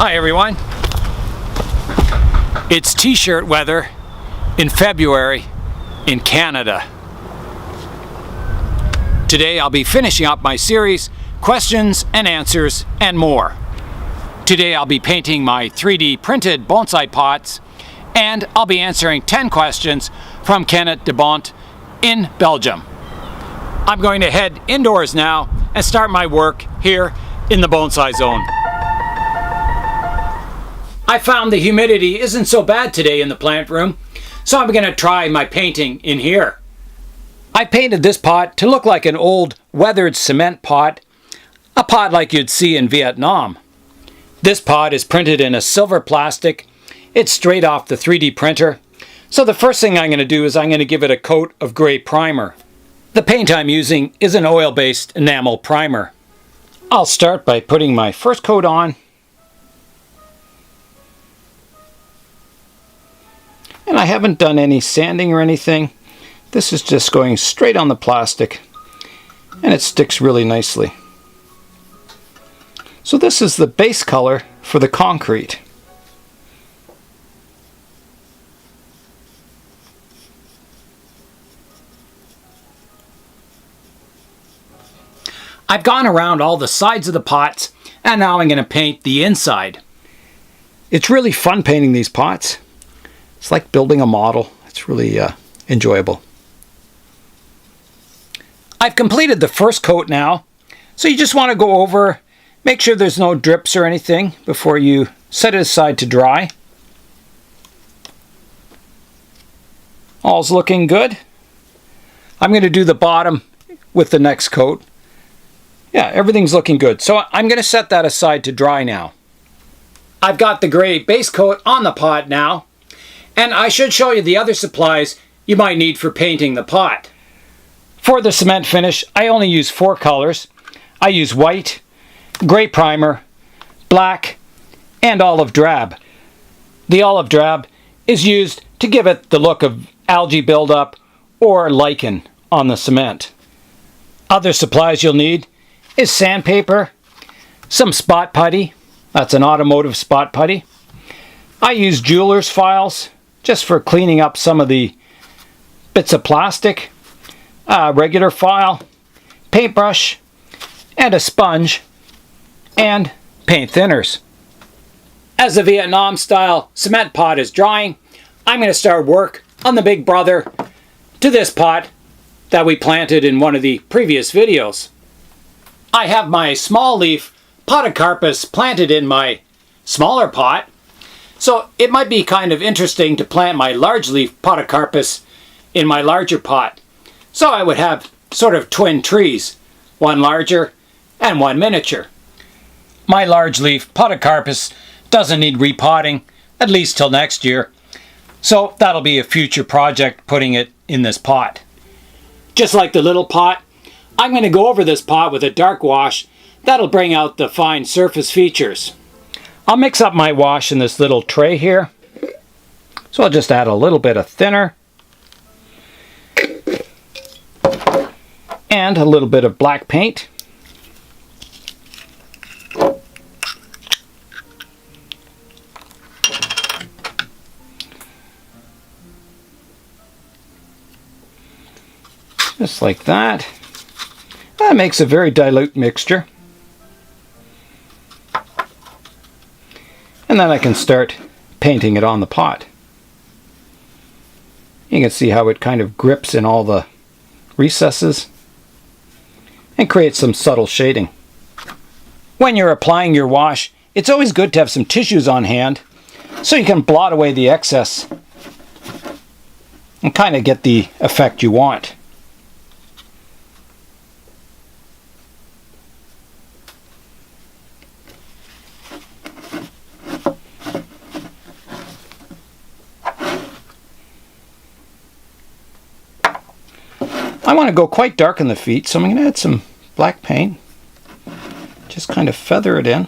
Hi everyone. It's t-shirt weather in February in Canada. Today I'll be finishing up my series, Questions and Answers and More. Today I'll be painting my 3D printed bonsai pots, and I'll be answering 10 questions from Kennet DeBondt in Belgium. I'm going to head indoors now and start my work here in the Bonsai Zone. I found the humidity isn't so bad today in the plant room, so I'm going to try my painting in here. I painted this pot to look like an old weathered cement pot, a pot like you'd see in Vietnam. This pot is printed in a silver plastic. It's straight off the 3D printer. So the first thing I'm going to do is I'm going to give it a coat of gray primer. The paint I'm using is an oil-based enamel primer. I'll start by putting my first coat on. And I haven't done any sanding or anything. This is just going straight on the plastic, and it sticks really nicely. So this is the base color for the concrete. I've gone around all the sides of the pots, and now I'm going to paint the inside. It's really fun painting these pots. It's like building a model. It's really enjoyable. I've completed the first coat now, so you just want to go over, make sure there's no drips or anything before you set it aside to dry. All's looking good. I'm going to do the bottom with the next coat. Yeah, everything's looking good. So I'm going to set that aside to dry now. I've got the gray base coat on the pot now. And I should show you the other supplies you might need for painting the pot. For the cement finish, I only use 4 colors. I use white, gray primer, black, and olive drab. The olive drab is used to give it the look of algae buildup or lichen on the cement. Other supplies you'll need is sandpaper, some spot putty, that's an automotive spot putty. I use jeweler's files just for cleaning up some of the bits of plastic, regular file, paintbrush, and a sponge, and paint thinners. As the Vietnam style cement pot is drying, I'm going to start work on the big brother to this pot that we planted in one of the previous videos. I have my small leaf podocarpus planted in my smaller pot. So it might be kind of interesting to plant my large leaf podocarpus in my larger pot. So I would have sort of twin trees, one larger and one miniature. My large leaf podocarpus doesn't need repotting, at least till next year. So that'll be a future project, putting it in this pot. Just like the little pot, I'm going to go over this pot with a dark wash. That'll bring out the fine surface features. I'll mix up my wash in this little tray here. So I'll just add a little bit of thinner and a little bit of black paint. Just like that. That makes a very dilute mixture. And then I can start painting it on the pot. You can see how it kind of grips in all the recesses and creates some subtle shading. When you're applying your wash, it's always good to have some tissues on hand so you can blot away the excess and kind of get the effect you want. I want to go quite dark on the feet, so I'm going to add some black paint. Just kind of feather it in.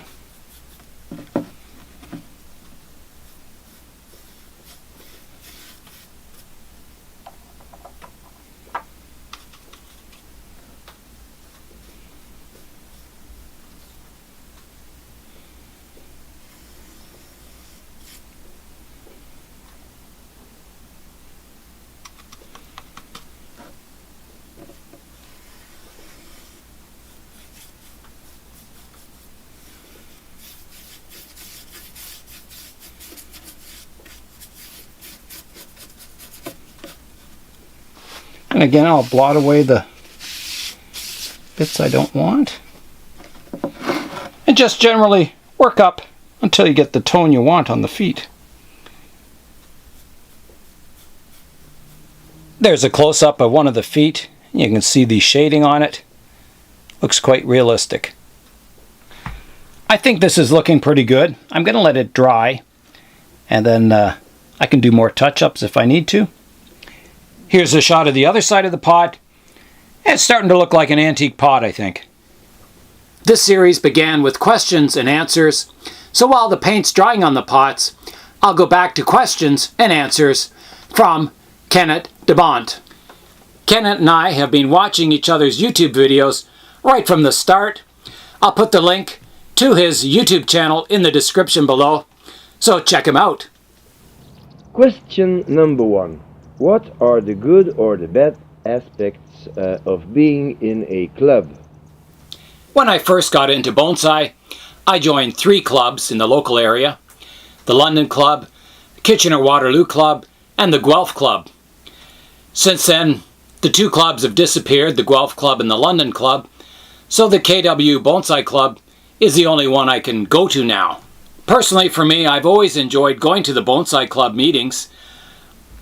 And again, I'll blot away the bits I don't want. And just generally work up until you get the tone you want on the feet. There's a close-up of one of the feet. You can see the shading on it. Looks quite realistic. I think this is looking pretty good. I'm going to let it dry, and then I can do more touch-ups if I need to. Here's a shot of the other side of the pot. It's starting to look like an antique pot, I think. This series began with questions and answers, so while the paint's drying on the pots, I'll go back to questions and answers from Kennet DeBondt. Kennet and I have been watching each other's YouTube videos right from the start. I'll put the link to his YouTube channel in the description below, so check him out. Question number 1. What are the good or the bad aspects of being in a club? When I first got into bonsai, I joined 3 clubs in the local area: the London Club, Kitchener-Waterloo Club, and the Guelph Club. Since then, the 2 clubs have disappeared, the Guelph Club and the London Club, so the KW Bonsai Club is the only one I can go to now. Personally, for me, I've always enjoyed going to the Bonsai Club meetings.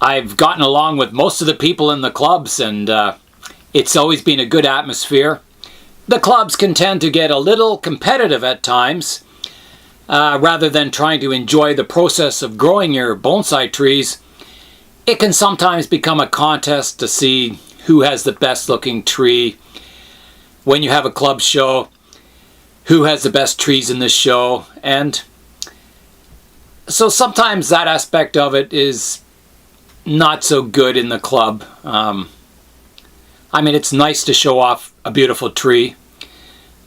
I've gotten along with most of the people in the clubs, and it's always been a good atmosphere. The clubs can tend to get a little competitive at times. Rather than trying to enjoy the process of growing your bonsai trees, it can sometimes become a contest to see who has the best looking tree. When you have a club show, who has the best trees in this show, and so sometimes that aspect of it is not so good in the club. I mean, it's nice to show off a beautiful tree,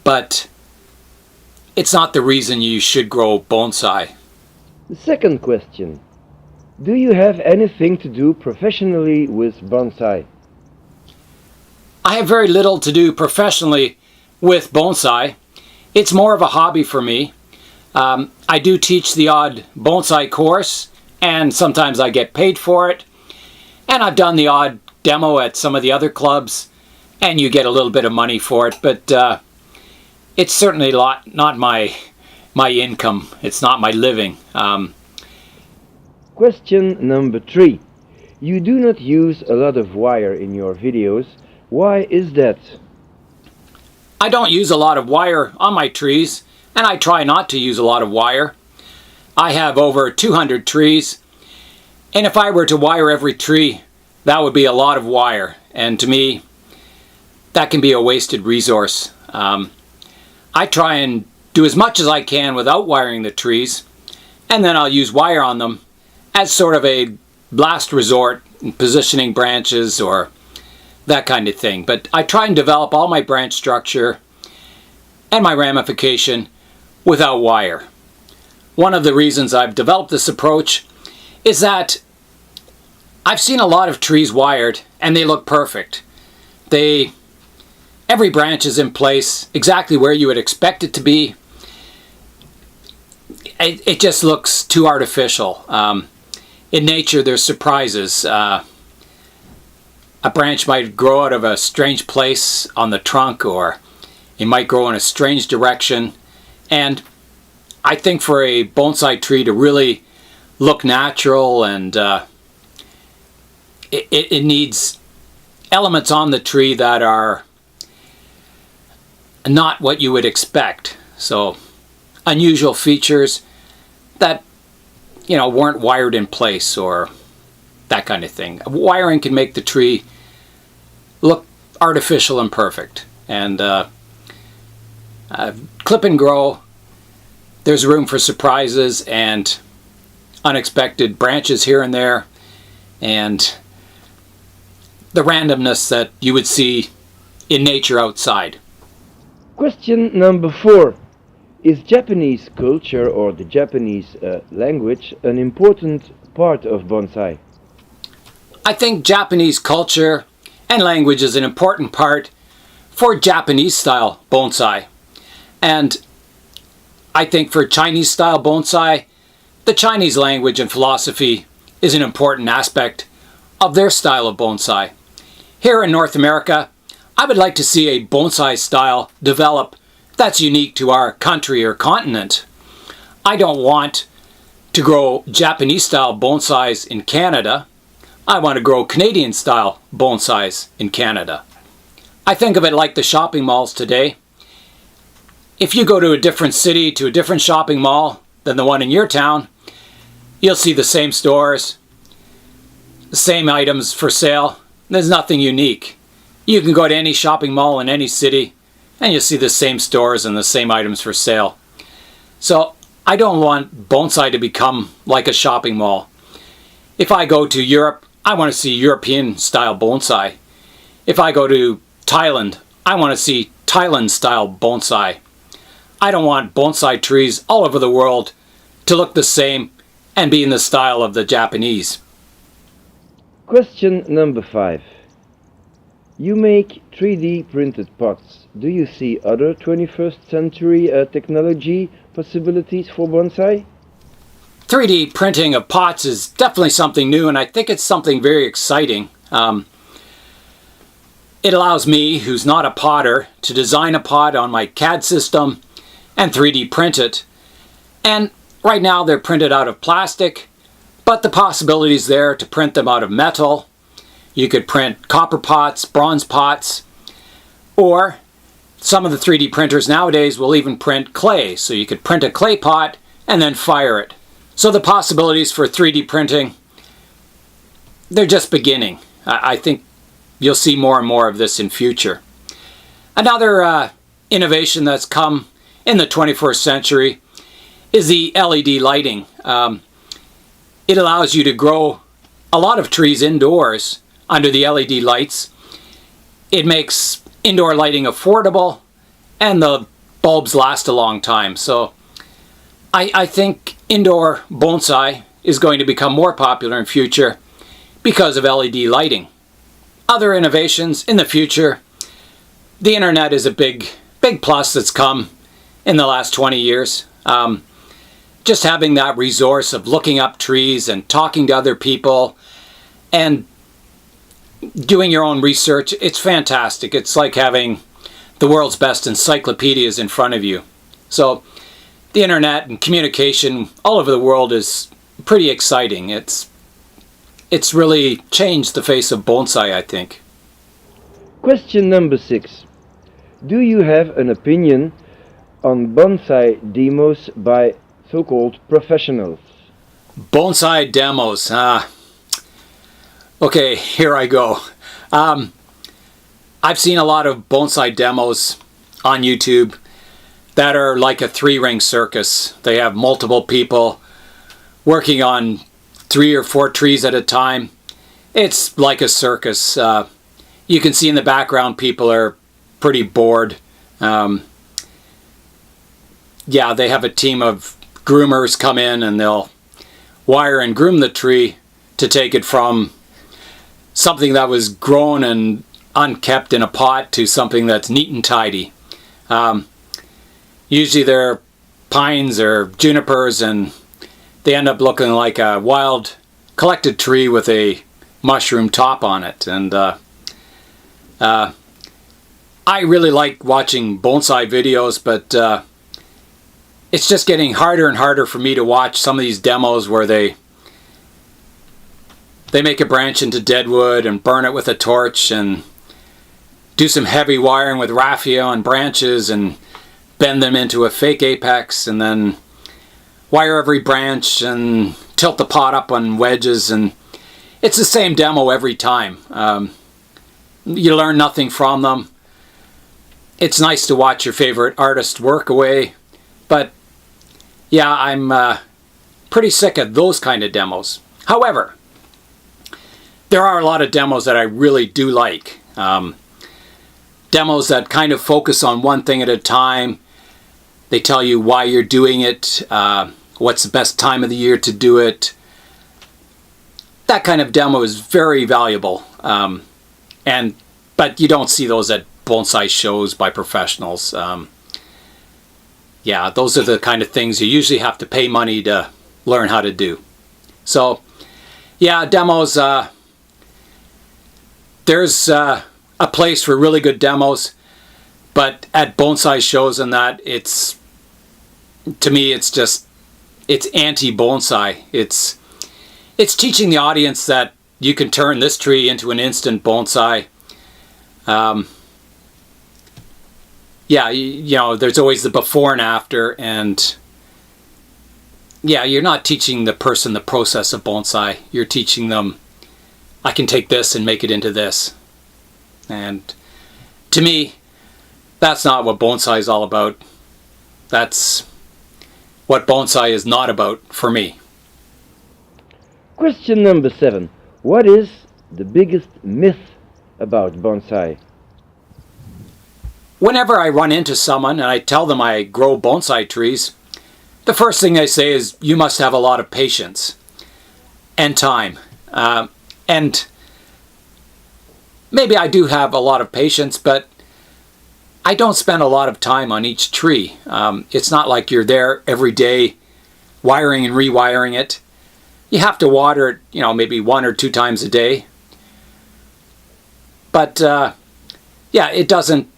but it's not the reason you should grow bonsai. The second question. Do you have anything to do professionally with bonsai? I have very little to do professionally with bonsai. It's more of a hobby for me. I do teach the odd bonsai course, and sometimes I get paid for it. And I've done the odd demo at some of the other clubs, and you get a little bit of money for it, but it's certainly not my income. It's not my living. Question number 3. You do not use a lot of wire in your videos. Why is that? I don't use a lot of wire on my trees, and I try not to use a lot of wire. I have over 200 trees, and if I were to wire every tree, that would be a lot of wire, and to me, that can be a wasted resource. I try and do as much as I can without wiring the trees, and then I'll use wire on them as sort of a last resort in positioning branches or that kind of thing. But I try and develop all my branch structure and my ramification without wire. One of the reasons I've developed this approach is that I've seen a lot of trees wired and they look perfect. Every branch is in place exactly where you would expect it to be. It just looks too artificial. In nature, there's surprises. A branch might grow out of a strange place on the trunk, or it might grow in a strange direction. And I think for a bonsai tree to really look natural, and it needs elements on the tree that are not what you would expect. So unusual features that, you know, weren't wired in place or that kind of thing. Wiring can make the tree look artificial and perfect. And clip and grow, there's room for surprises and unexpected branches here and there, and the randomness that you would see in nature outside. Question number 4. Is Japanese culture or the Japanese language an important part of bonsai? I think Japanese culture and language is an important part for Japanese style bonsai. And I think for Chinese style bonsai, the Chinese language and philosophy is an important aspect of their style of bonsai. Here in North America, I would like to see a bonsai style develop that's unique to our country or continent. I don't want to grow Japanese style bonsais in Canada. I want to grow Canadian style bonsais in Canada. I think of it like the shopping malls today. If you go to a different city, to a different shopping mall than the one in your town, you'll see the same stores, the same items for sale. There's nothing unique. You can go to any shopping mall in any city and you'll see the same stores and the same items for sale. So I don't want bonsai to become like a shopping mall. If I go to Europe, I want to see European style bonsai. If I go to Thailand, I want to see Thailand style bonsai. I don't want bonsai trees all over the world to look the same and be in the style of the Japanese. Question number 5. You make 3D printed pots. Do you see other 21st century technology possibilities for bonsai? 3D printing of pots is definitely something new, and I think it's something very exciting. It allows me, who's not a potter, to design a pot on my CAD system and 3D print it. And right now they're printed out of plastic, but the possibility is there to print them out of metal. You could print copper pots, bronze pots, or some of the 3D printers nowadays will even print clay. So you could print a clay pot and then fire it. So the possibilities for 3D printing, they're just beginning. I think you'll see more and more of this in future. Another innovation that's come in the 21st century is the LED lighting. It allows you to grow a lot of trees indoors under the LED lights. It makes indoor lighting affordable and the bulbs last a long time. So I think indoor bonsai is going to become more popular in future because of LED lighting. Other innovations in the future, the internet is a big plus that's come in the last 20 years. Just having that resource of looking up trees and talking to other people and doing your own research, it's fantastic. It's like having the world's best encyclopedias in front of you. So the internet and communication all over the world is pretty exciting. It's really changed the face of bonsai, I think. Question number 6. Do you have an opinion on bonsai demos by so-called professionals? Bonsai demos. Okay, here I go. I've seen a lot of bonsai demos on YouTube that are like a 3-ring circus. They have multiple people working on 3 or 4 trees at a time. It's like a circus. You can see in the background people are pretty bored. Yeah, they have a team of groomers come in and they'll wire and groom the tree to take it from something that was grown and unkept in a pot to something that's neat and tidy. Usually they're pines or junipers and they end up looking like a wild collected tree with a mushroom top on it. And I really like watching bonsai videos, but it's just getting harder and harder for me to watch some of these demos where they make a branch into dead wood and burn it with a torch and do some heavy wiring with raffia on branches and bend them into a fake apex and then wire every branch and tilt the pot up on wedges, and it's the same demo every time. You learn nothing from them. It's nice to watch your favorite artist work away, but yeah, I'm pretty sick of those kind of demos. However, there are a lot of demos that I really do like. Demos that kind of focus on one thing at a time. They tell you why you're doing it, what's the best time of the year to do it. That kind of demo is very valuable. But you don't see those at bonsai shows by professionals. Yeah, those are the kind of things you usually have to pay money to learn how to do. So, yeah, demos, there's a place for really good demos, but at bonsai shows and that, to me, it's anti-bonsai. It's teaching the audience that you can turn this tree into an instant bonsai. Yeah, you know, there's always the before and after, and yeah, you're not teaching the person the process of bonsai. You're teaching them, I can take this and make it into this. And to me, that's not what bonsai is all about. That's what bonsai is not about for me. Question number 7. What is the biggest myth about bonsai? Whenever I run into someone and I tell them I grow bonsai trees, the first thing I say is, you must have a lot of patience and time. And maybe I do have a lot of patience, but I don't spend a lot of time on each tree. It's not like you're there every day wiring and rewiring it. You have to water it, you know, maybe 1 or 2 times a day. But yeah, it doesn't.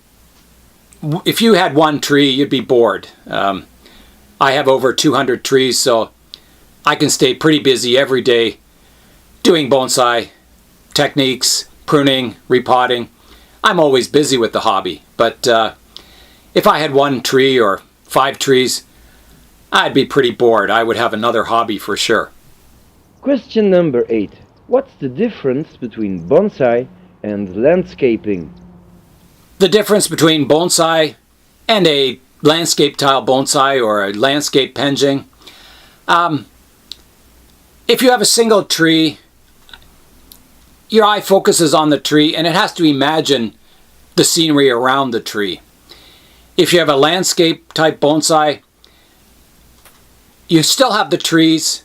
If you had one tree, you'd be bored. I have over 200 trees, so I can stay pretty busy every day doing bonsai techniques, pruning, repotting. I'm always busy with the hobby, but if I had 1 tree or 5 trees, I'd be pretty bored. I would have another hobby for sure. Question number 8. What's the difference between bonsai and landscaping? The difference between bonsai and a landscape tile bonsai or a landscape penjing. If you have a single tree, your eye focuses on the tree and it has to imagine the scenery around the tree. If you have a landscape type bonsai, you still have the trees,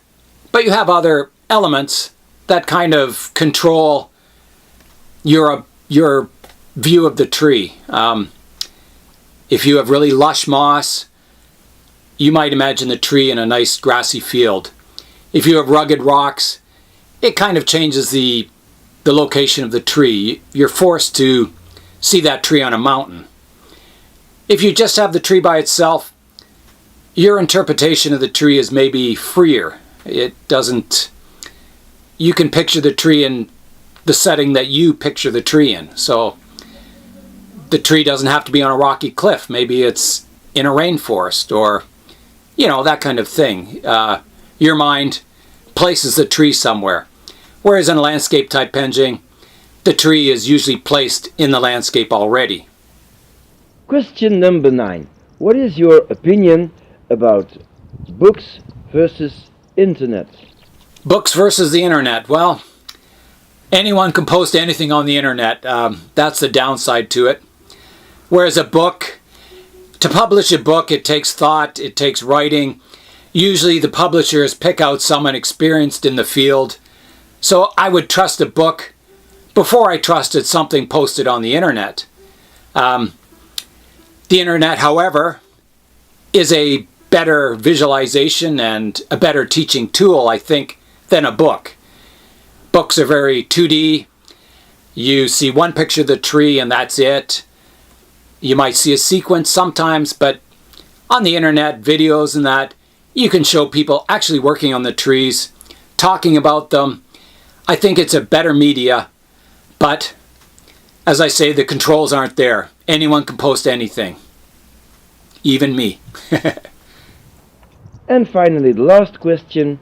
but you have other elements that kind of control your view of the tree. If you have really lush moss, you might imagine the tree in a nice grassy field. If you have rugged rocks, it kind of changes the location of the tree. You're forced to see that tree on a mountain. If you just have the tree by itself, your interpretation of the tree is maybe freer. You can picture the tree in the setting that you picture the tree in. So the tree doesn't have to be on a rocky cliff. Maybe it's in a rainforest or, you know, that kind of thing. Your mind places the tree somewhere. Whereas in a landscape type penjing, the tree is usually placed in the landscape already. Question number 9. What is your opinion about books versus internet? Books versus the internet. Well, anyone can post anything on the internet. That's the downside to it. Whereas a book, to publish a book, it takes thought, it takes writing. Usually the publishers pick out someone experienced in the field. So I would trust a book before I trusted something posted on the internet. The internet, however, is a better visualization and a better teaching tool, I think, than a book. Books are very 2D. You see one picture of the tree and that's it. You might see a sequence sometimes, but on the internet, videos and that, you can show people actually working on the trees, talking about them. I think it's a better media, but as I say, the controls aren't there. Anyone can post anything, even me. And finally, the last question.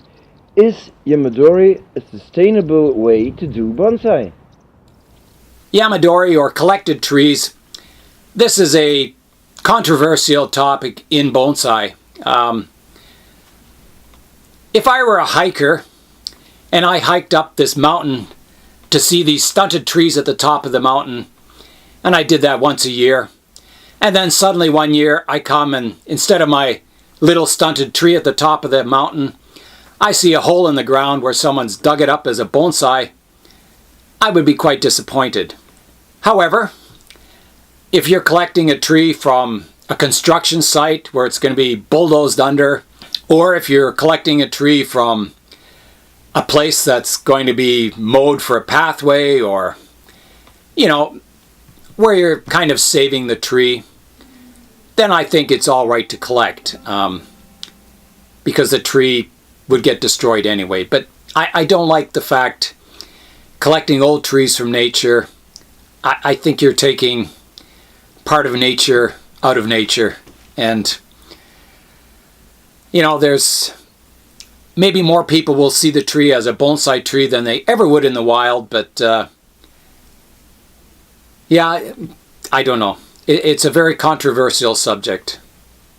Is yamadori a sustainable way to do bonsai? Yamadori, or collected trees, this is a controversial topic in bonsai. If I were a hiker and I hiked up this mountain to see these stunted trees at the top of the mountain, and I did that once a year, and then suddenly one year I come and instead of my little stunted tree at the top of the mountain, I see a hole in the ground where someone's dug it up as a bonsai, I would be quite disappointed. However, if you're collecting a tree from a construction site where it's going to be bulldozed under, or if you're collecting a tree from a place that's going to be mowed for a pathway or you know, where you're kind of saving the tree, then I think it's all right to collect, because the tree would get destroyed anyway. But I don't like the fact collecting old trees from nature. I think you're taking part of nature out of nature, and you know, there's maybe more people will see the tree as a bonsai tree than they ever would in the wild, but yeah, I don't know. It's a very controversial subject.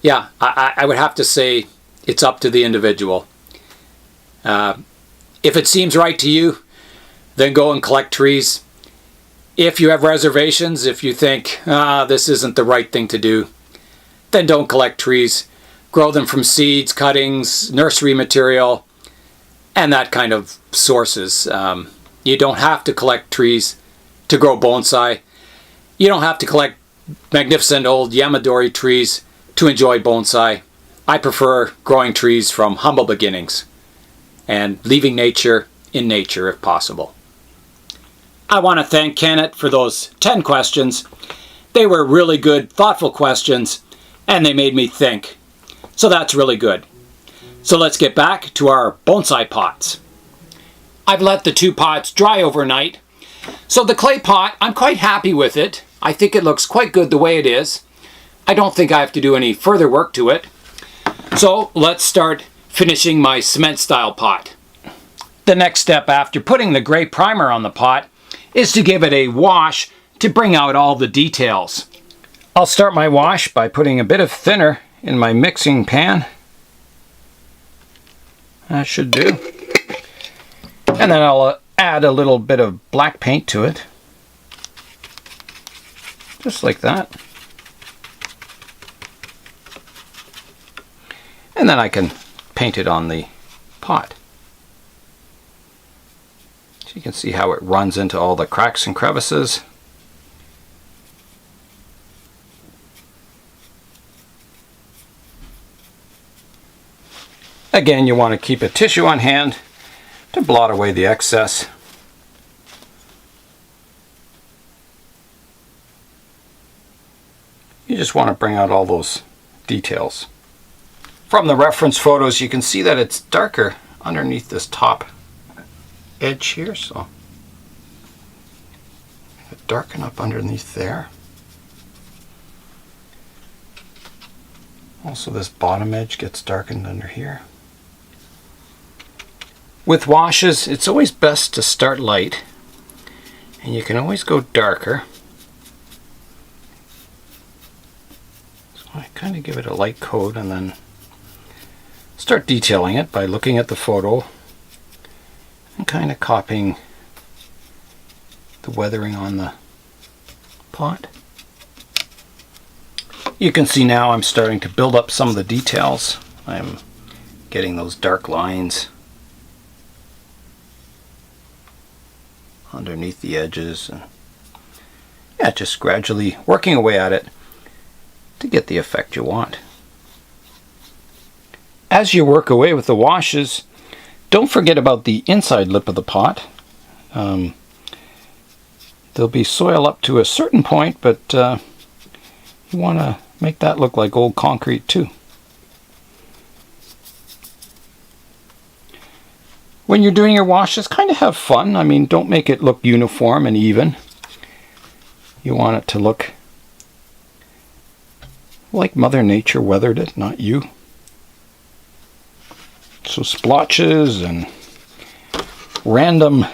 Yeah, I would have to say it's up to the individual. If it seems right to you, then go and collect trees. If you have reservations, if you think, this isn't the right thing to do, then don't collect trees. Grow them from seeds, cuttings, nursery material, and that kind of sources. You don't have to collect trees to grow bonsai. You don't have to collect magnificent old yamadori trees to enjoy bonsai. I prefer growing trees from humble beginnings and leaving nature in nature if possible. I want to thank Kennet for those 10 questions. They were really good, thoughtful questions, and they made me think. So that's really good. So let's get back to our bonsai pots. I've let the 2 pots dry overnight. So the clay pot, I'm quite happy with it. I think it looks quite good the way it is. I don't think I have to do any further work to it. So let's start finishing my cement style pot. The next step after putting the gray primer on the pot is to give it a wash to bring out all the details. I'll start my wash by putting a bit of thinner in my mixing pan. That should do. And then I'll add a little bit of black paint to it. Just like that. And then I can paint it on the pot. So you can see how it runs into all the cracks and crevices. Again, you want to keep a tissue on hand to blot away the excess. You just want to bring out all those details. From the reference photos, you can see that it's darker underneath this top edge here, so darken up underneath there. Also, this bottom edge gets darkened under here. With washes, it's always best to start light, and you can always go darker. So I kind of give it a light coat and then start detailing it by looking at the photo and kind of copying the weathering on the pot. You can see now I'm starting to build up some of the details. I'm getting those dark lines underneath the edges, and yeah, just gradually working away at it to get the effect you want. As you work away with the washes, don't forget about the inside lip of the pot. There'll be soil up to a certain point, but you want to make that look like old concrete too. When you're doing your washes, kind of have fun. I mean, don't make it look uniform and even. You want it to look like Mother Nature weathered it, not you. So splotches and random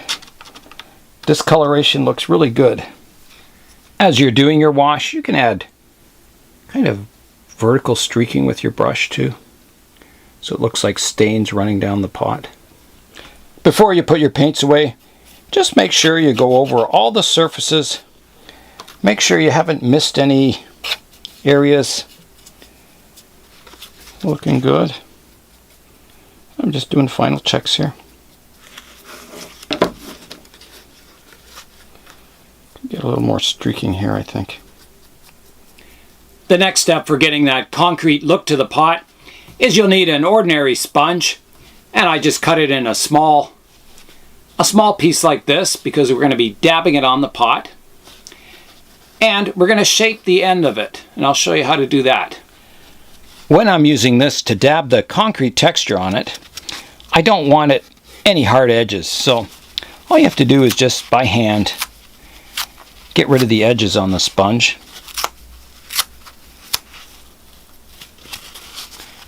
discoloration looks really good. As you're doing your wash, you can add kind of vertical streaking with your brush too, so it looks like stains running down the pot. Before you put your paints away, just make sure you go over all the surfaces. Make sure you haven't missed any areas. Looking good. I'm just doing final checks here. Get a little more streaking here, I think. The next step for getting that concrete look to the pot is you'll need an ordinary sponge, and I just cut it in a small piece like this because we're going to be dabbing it on the pot. And we're going to shape the end of it, and I'll show you how to do that. When I'm using this to dab the concrete texture on it, I don't want it any hard edges, so all you have to do is just by hand get rid of the edges on the sponge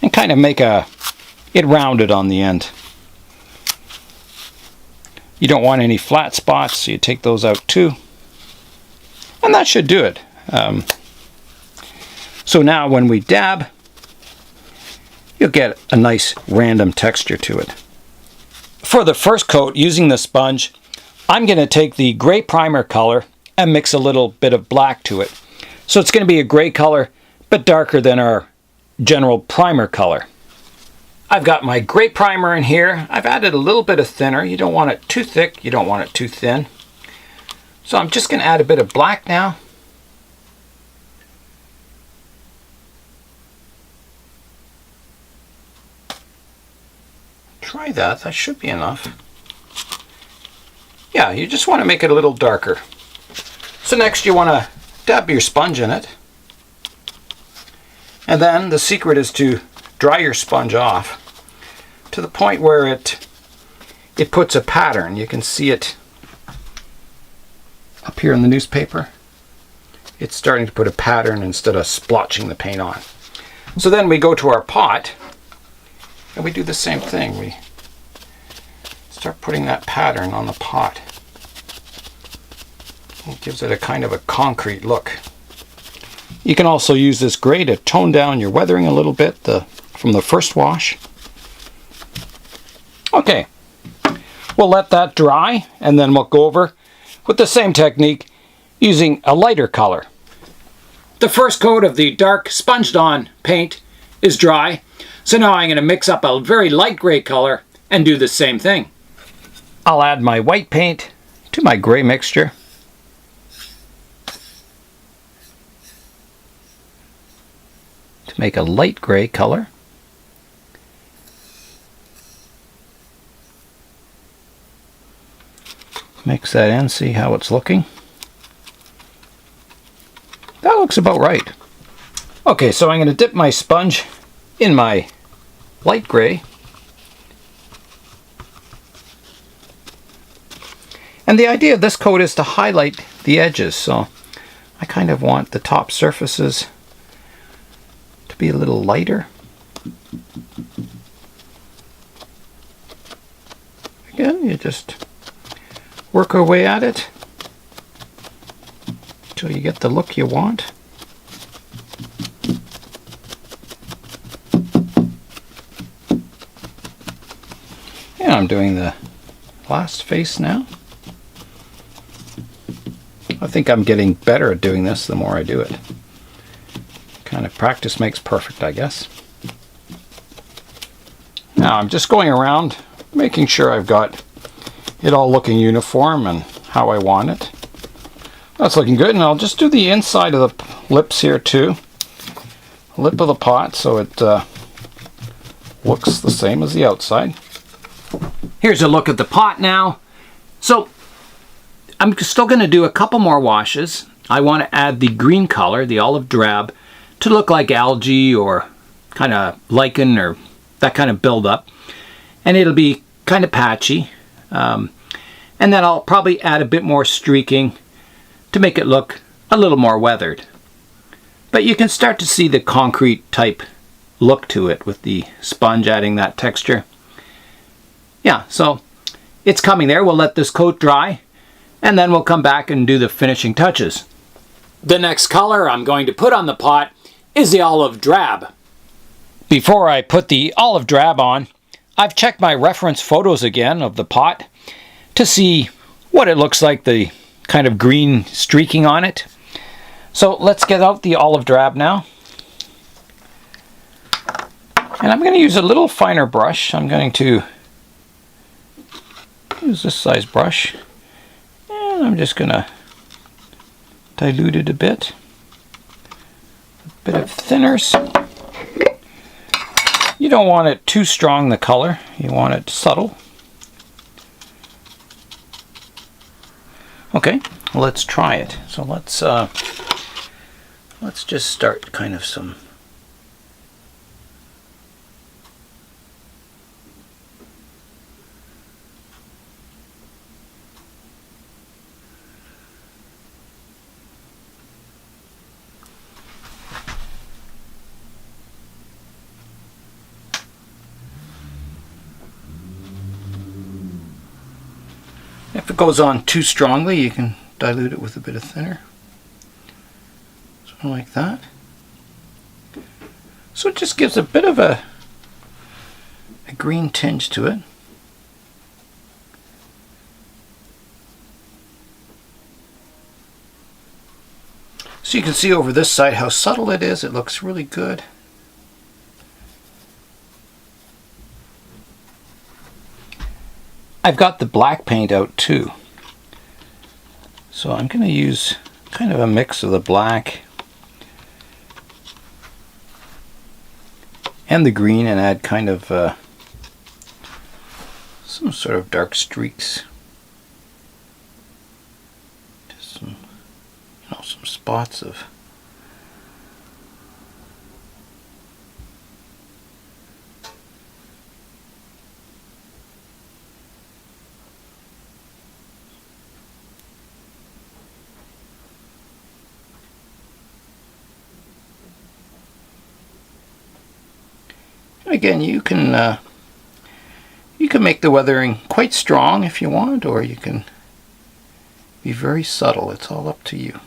and kind of make it rounded on the end. You don't want any flat spots, so you take those out too. And that should do it. So now when we dab, you'll get a nice random texture to it. For the first coat, using the sponge, I'm going to take the gray primer color and mix a little bit of black to it. So it's going to be a gray color, but darker than our general primer color. I've got my gray primer in here. I've added a little bit of thinner. You don't want it too thick, you don't want it too thin. So I'm just going to add a bit of black now. Try that, that should be enough. Yeah, you just want to make it a little darker. So next you want to dab your sponge in it. And then the secret is to dry your sponge off to the point where it puts a pattern. You can see it up here in the newspaper. It's starting to put a pattern instead of splotching the paint on. So then we go to our pot and we do the same thing. We start putting that pattern on the pot. It gives it a kind of a concrete look. You can also use this gray to tone down your weathering a little bit from the first wash. Okay, we'll let that dry and then we'll go over with the same technique using a lighter color. The first coat of the dark sponged on paint is dry, so now I'm going to mix up a very light gray color and do the same thing. I'll add my white paint to my gray mixture. To make a light gray color. Mix that in, see how it's looking. That looks about right. Okay, so I'm going to dip my sponge in my light gray. And the idea of this coat is to highlight the edges, so I kind of want the top surfaces to be a little lighter. Again, you just work our way at it until you get the look you want. And I'm doing the last face now. I think I'm getting better at doing this the more I do it. Kind of practice makes perfect, I guess. Now I'm just going around making sure I've got it all looking uniform and how I want it. That's looking good, and I'll just do the inside of the lips here too. Lip of the pot, so it looks the same as the outside. Here's a look at the pot now. So I'm still going to do a couple more washes. I want to add the green color, the olive drab, to look like algae or kind of lichen or that kind of buildup. And it'll be kind of patchy. And then I'll probably add a bit more streaking to make it look a little more weathered. But you can start to see the concrete type look to it with the sponge adding that texture. Yeah, so it's coming there. We'll let this coat dry and then we'll come back and do the finishing touches. The next color I'm going to put on the pot is the olive drab. Before I put the olive drab on, I've checked my reference photos again of the pot to see what it looks like, the kind of green streaking on it. So let's get out the olive drab now. And I'm going to use a little finer brush. I'm going to use this size brush. And I'm just going to dilute it a bit. A bit of thinners. You don't want it too strong, the color. You want it subtle. Okay, let's try it. So let's just start kind of some. If it goes on too strongly, you can dilute it with a bit of thinner. Something like that. So it just gives a bit of a green tinge to it. So you can see over this side how subtle it is. It looks really good. I've got the black paint out too. So I'm going to use kind of a mix of the black and the green and add kind of some sort of dark streaks. Just some, some spots of again, you can make the weathering quite strong if you want, or you can be very subtle. It's all up to you.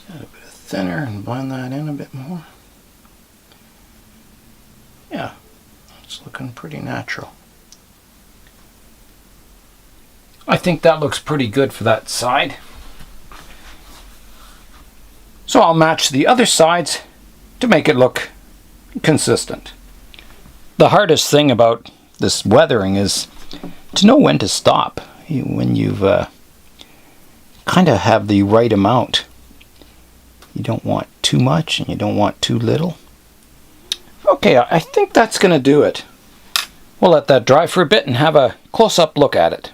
Add a bit of thinner and blend that in a bit more. Yeah, it's looking pretty natural. I think that looks pretty good for that side. So I'll match the other sides to make it look consistent. The hardest thing about this weathering is to know when to stop. When you've kind of have the right amount. You don't want too much and you don't want too little. Okay, I think that's going to do it. We'll let that dry for a bit and have a close-up look at it.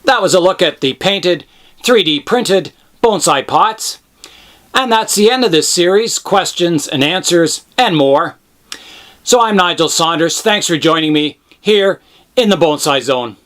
That was a look at the painted, 3D printed bonsai pots. And that's the end of this series, questions and answers and more. So I'm Nigel Saunders. Thanks for joining me here in the Bonsai Zone.